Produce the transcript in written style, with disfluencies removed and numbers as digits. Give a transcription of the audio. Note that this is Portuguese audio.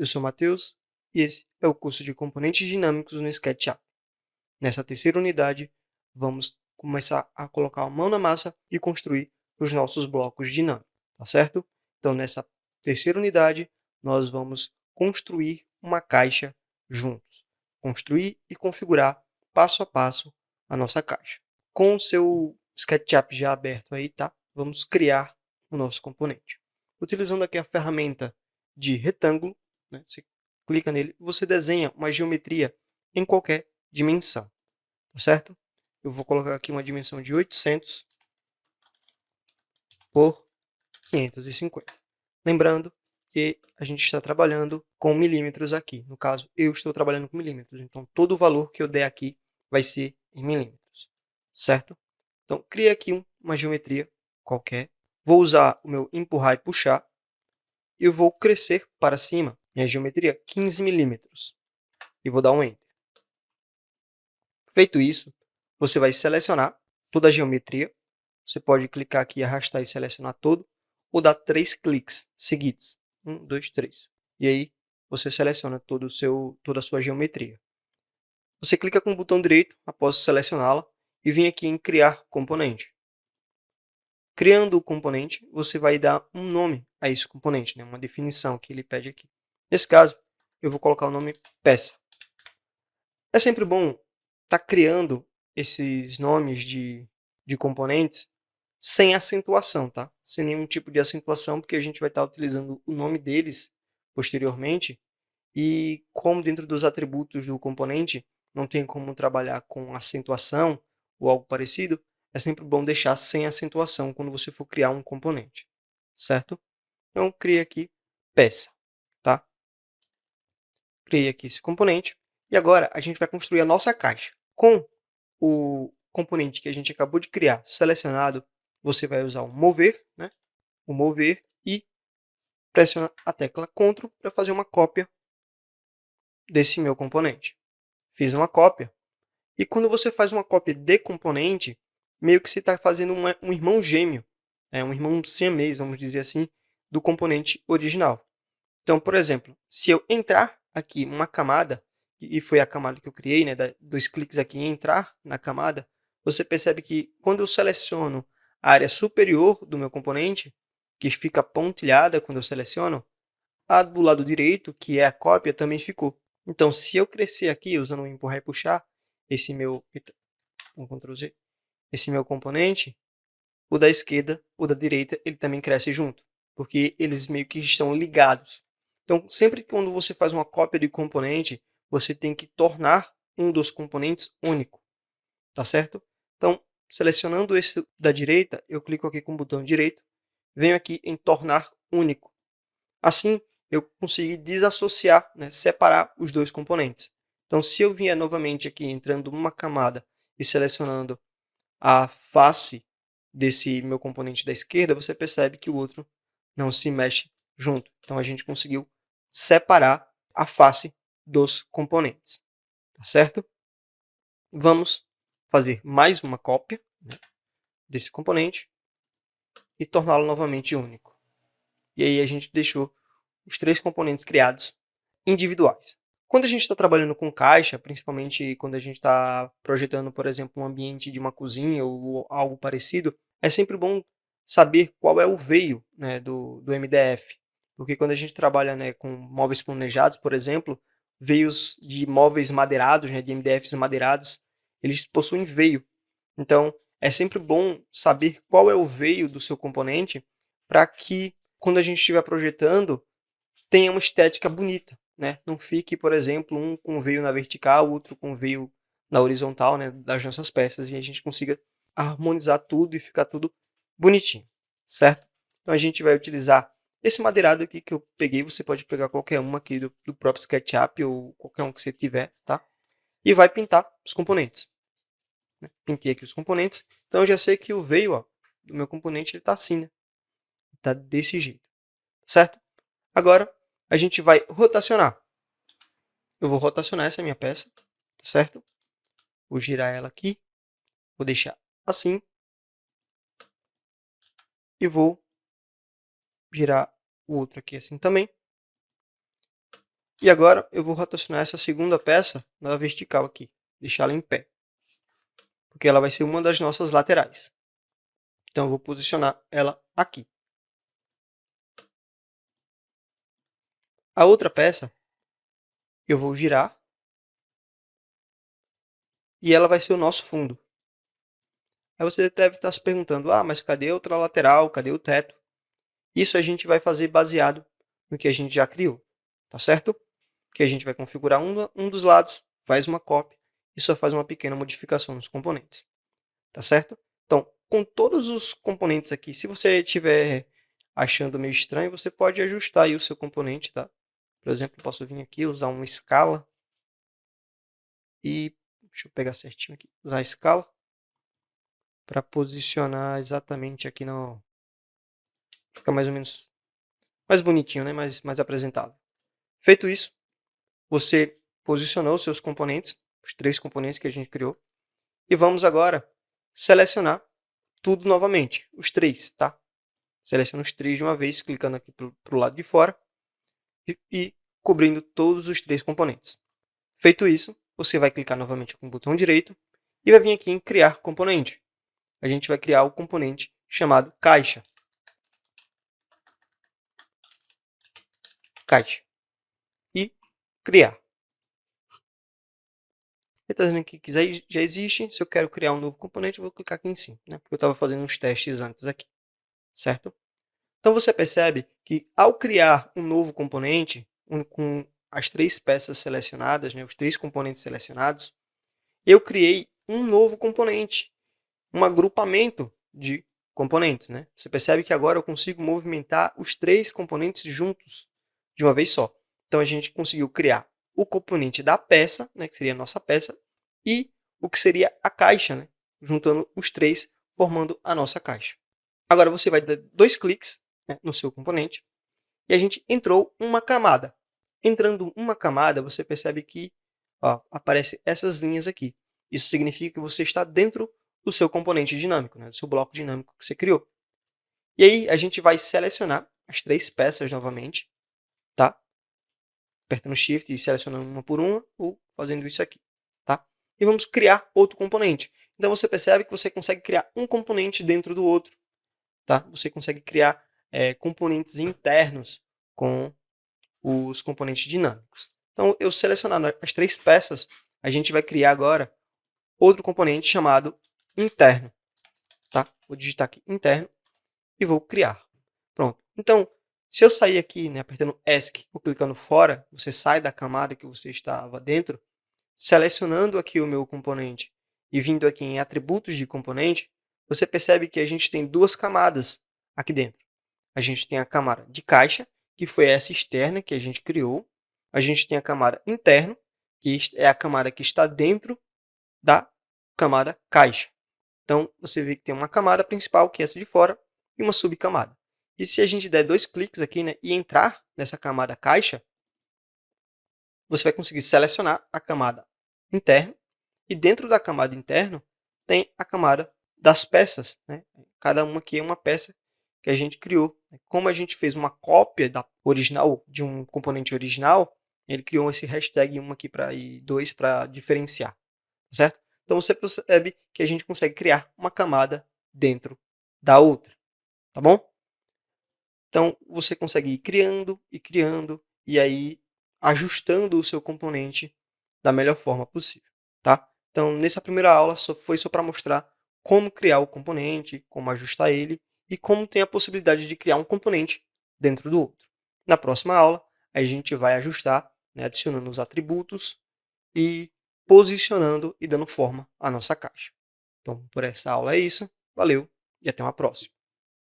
eu sou Matheus e esse é o curso de Componentes Dinâmicos no SketchUp. Nessa terceira unidade, vamos começar a colocar a mão na massa e construir os nossos blocos dinâmicos, tá certo? Então, nessa terceira unidade, nós vamos construir uma caixa juntos. Construir e configurar passo a passo a nossa caixa. Com o seu SketchUp já aberto aí, tá? Vamos criar o nosso componente. Utilizando aqui a ferramenta de retângulo, né? Você clica nele, você desenha uma geometria em qualquer dimensão, tá certo? Eu vou colocar aqui uma dimensão de 800 por 550. Lembrando que a gente está trabalhando com milímetros aqui. No caso, eu estou trabalhando com milímetros. Então, todo o valor que eu der aqui vai ser em milímetros, certo? Então, crie aqui uma geometria qualquer. Vou usar o meu empurrar e puxar. E eu vou crescer para cima, minha geometria, 15 milímetros. E vou dar um Enter. Feito isso, você vai selecionar toda a geometria. Você pode clicar aqui, arrastar e selecionar todo, ou dar 3 cliques seguidos. 1, 2, 3. E aí, você seleciona toda a sua geometria. Você clica com o botão direito, após selecioná-la, e vem aqui em Criar Componente. Criando o componente, você vai dar um nome a esse componente, né? Uma definição que ele pede aqui. Nesse caso, eu vou colocar o nome peça. É sempre bom estar criando esses nomes de componentes sem acentuação, tá? Sem nenhum tipo de acentuação, porque a gente vai estar utilizando o nome deles posteriormente. E como dentro dos atributos do componente não tem como trabalhar com acentuação ou algo parecido, é sempre bom deixar sem acentuação quando você for criar um componente, certo? Então, criei aqui peça, tá? Criei aqui esse componente. E agora a gente vai construir a nossa caixa. Com o componente que a gente acabou de criar selecionado, você vai usar o mover, né? O mover e pressiona a tecla Ctrl para fazer uma cópia desse meu componente. Fiz uma cópia. E quando você faz uma cópia de componente, meio que você está fazendo um irmão gêmeo, um irmão siamês, vamos dizer assim, do componente original. Então, por exemplo, se eu entrar aqui uma camada, e foi a camada que eu criei, né, dois cliques aqui em entrar na camada, você percebe que quando eu seleciono a área superior do meu componente, que fica pontilhada quando eu seleciono, a do lado direito, que é a cópia, também ficou. Então, se eu crescer aqui, usando o empurrar e puxar, esse meu, um Ctrl Z, esse meu componente, o da esquerda, o da direita, ele também cresce junto, porque eles meio que estão ligados. Então, sempre que quando você faz uma cópia de componente, você tem que tornar um dos componentes único, tá certo? Então, selecionando esse da direita, eu clico aqui com o botão direito, venho aqui em tornar único. Assim, eu consegui desassociar, né, separar os dois componentes. Então, se eu vier novamente aqui, entrando uma camada e selecionando a face desse meu componente da esquerda, você percebe que o outro não se mexe junto. Então, a gente conseguiu separar a face dos componentes, tá certo? Vamos fazer mais uma cópia, né, desse componente e torná-lo novamente único. E aí a gente deixou os 3 componentes criados individuais. Quando a gente está trabalhando com caixa, principalmente quando a gente está projetando, por exemplo, um ambiente de uma cozinha ou algo parecido, é sempre bom saber qual é o veio, né, do MDF. Porque quando a gente trabalha, né, com móveis planejados, por exemplo, veios de móveis madeirados, né, de MDFs madeirados, eles possuem veio. Então, é sempre bom saber qual é o veio do seu componente para que, quando a gente estiver projetando, tenha uma estética bonita, né? Não fique, por exemplo, um com veio na vertical, outro com veio na horizontal, né, das nossas peças, e a gente consiga harmonizar tudo e ficar tudo bonitinho, certo? Então a gente vai utilizar esse madeirado aqui que eu peguei, você pode pegar qualquer um aqui do próprio SketchUp ou qualquer um que você tiver, tá? E vai pintar os componentes, né? Pintei aqui os componentes, então eu já sei que o veio, ó, do meu componente ele tá assim, né? Tá desse jeito, certo? Agora, a gente vai rotacionar. Eu vou rotacionar essa minha peça, tá certo? Vou girar ela aqui, vou deixar assim. E vou girar o outro aqui assim também. E agora eu vou rotacionar essa segunda peça na vertical aqui, deixá-la em pé, porque ela vai ser uma das nossas laterais. Então eu vou posicionar ela aqui. A outra peça eu vou girar e ela vai ser o nosso fundo. Aí você deve estar se perguntando, mas cadê a outra lateral? Cadê o teto? Isso a gente vai fazer baseado no que a gente já criou, tá certo? Que a gente vai configurar um dos lados, faz uma cópia e só faz uma pequena modificação nos componentes, tá certo? Então, com todos os componentes aqui, se você estiver achando meio estranho, você pode ajustar aí o seu componente, tá? Por exemplo, eu posso vir aqui, usar uma escala e, deixa eu pegar certinho aqui, usar a escala para posicionar exatamente aqui no... Fica mais ou menos mais bonitinho, né? Mais apresentável. Feito isso, você posicionou os seus componentes, os 3 componentes que a gente criou, e vamos agora selecionar tudo novamente, os 3, tá? Seleciona os 3 de uma vez, clicando aqui para o lado de fora e cobrindo todos os 3 componentes. Feito isso, você vai clicar novamente com o botão direito e vai vir aqui em criar componente. A gente vai criar o componente chamado caixa. Caixa. E criar. Ele está dizendo aqui que já existe. Se eu quero criar um novo componente, eu vou clicar aqui em cima, né? Porque eu estava fazendo uns testes antes aqui, certo? Então, você percebe que ao criar um novo componente, com as 3 peças selecionadas, né, os 3 componentes selecionados, eu criei um novo componente, um agrupamento de componentes, né? Você percebe que agora eu consigo movimentar os 3 componentes juntos de uma vez só. Então, a gente conseguiu criar o componente da peça, né, que seria a nossa peça, e o que seria a caixa, né, juntando os 3, formando a nossa caixa. Agora, você vai dar 2 cliques, né, no seu componente e a gente entrou uma camada. Entrando uma camada, você percebe que aparecem essas linhas aqui. Isso significa que você está dentro do seu componente dinâmico, né, do seu bloco dinâmico que você criou. E aí, a gente vai selecionar as 3 peças novamente, tá? Apertando Shift e selecionando uma por uma, ou fazendo isso aqui, tá? E vamos criar outro componente. Então, você percebe que você consegue criar um componente dentro do outro, tá? Você consegue criar componentes internos com os componentes dinâmicos. Então, eu selecionando as 3 peças, a gente vai criar agora outro componente chamado interno, tá? Vou digitar aqui interno e vou criar. Pronto. Então, se eu sair aqui, né, apertando ESC ou clicando fora, você sai da camada que você estava dentro, selecionando aqui o meu componente e vindo aqui em atributos de componente, você percebe que a gente tem 2 camadas aqui dentro. A gente tem a camada de caixa, que foi essa externa que a gente criou. A gente tem a camada interna, que é a camada que está dentro da camada caixa. Então, você vê que tem uma camada principal, que é essa de fora, e uma subcamada. E se a gente der 2 cliques aqui, né, e entrar nessa camada caixa, você vai conseguir selecionar a camada interna. E dentro da camada interna, tem a camada das peças, né? Cada uma aqui é uma peça que a gente criou. Como a gente fez uma cópia da original, de um componente original, ele criou esse hashtag 1 aqui e 2 para diferenciar, certo? Então, você percebe que a gente consegue criar uma camada dentro da outra, tá bom? Então, você consegue ir criando, e aí ajustando o seu componente da melhor forma possível, tá? Então, nessa primeira aula, foi só para mostrar como criar o componente, como ajustar ele e como tem a possibilidade de criar um componente dentro do outro. Na próxima aula, a gente vai ajustar, né, adicionando os atributos e posicionando e dando forma à nossa caixa. Então, por essa aula é isso. Valeu e até uma próxima.